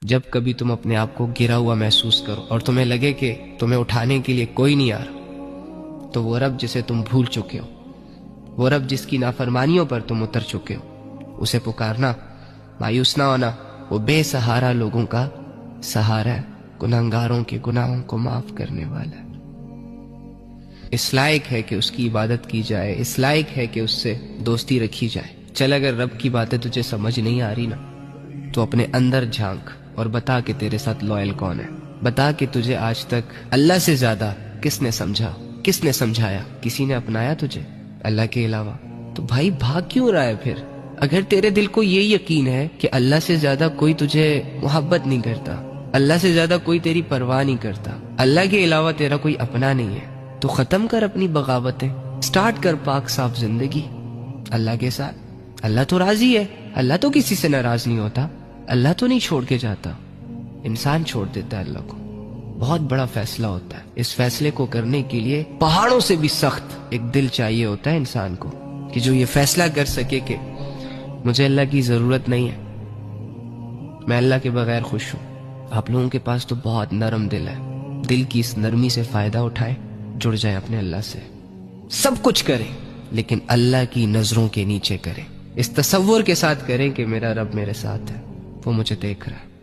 جب کبھی تم اپنے آپ کو گرا ہوا محسوس کرو اور تمہیں لگے کہ تمہیں اٹھانے کے لیے کوئی نہیں آ رہا، تو وہ رب جسے تم بھول چکے ہو، وہ رب جس کی نافرمانیوں پر تم اتر چکے ہو، اسے پکارنا، مایوس نہ ہونا۔ وہ بے سہارا لوگوں کا سہارا ہے، گناہگاروں کے گناہوں کو معاف کرنے والا ہے۔ اس لائق ہے کہ اس کی عبادت کی جائے، اس لائق ہے کہ اس سے دوستی رکھی جائے۔ چل اگر رب کی باتیں تجھے سمجھ نہیں آ رہی نا، تو اپنے اندر جھانک اور بتا کہ تیرے ساتھ لوئل کون ہے۔ بتا کہ تجھے آج تک اللہ سے زیادہ کس نے سمجھا، کس نے سمجھایا؟ کسی نے اپنایا تجھے اللہ کے علاوہ؟ تو بھائی بھاگ کیوں رہا ہے پھر؟ اگر تیرے دل کو یہ یقین ہے کہ اللہ سے زیادہ کوئی تجھے محبت نہیں کرتا، اللہ سے زیادہ کوئی تیری پرواہ نہیں کرتا، اللہ کے علاوہ تیرا کوئی اپنا نہیں ہے، تو ختم کر اپنی بغاوتیں، سٹارٹ کر پاک صاف زندگی اللہ کے ساتھ۔ اللہ تو راضی ہے، اللہ تو کسی سے ناراض نہیں ہوتا، اللہ تو نہیں چھوڑ کے جاتا، انسان چھوڑ دیتا ہے اللہ کو۔ بہت بڑا فیصلہ ہوتا ہے، اس فیصلے کو کرنے کے لیے پہاڑوں سے بھی سخت ایک دل چاہیے ہوتا ہے انسان کو، کہ جو یہ فیصلہ کر سکے کہ مجھے اللہ کی ضرورت نہیں ہے، میں اللہ کے بغیر خوش ہوں۔ آپ لوگوں کے پاس تو بہت نرم دل ہے، دل کی اس نرمی سے فائدہ اٹھائیں، جڑ جائیں اپنے اللہ سے، سب کچھ کریں لیکن اللہ کی نظروں کے نیچے کریں، اس تصور کے ساتھ کریں کہ میرا رب میرے ساتھ ہے، وہ مجھے دیکھ رہا ہے۔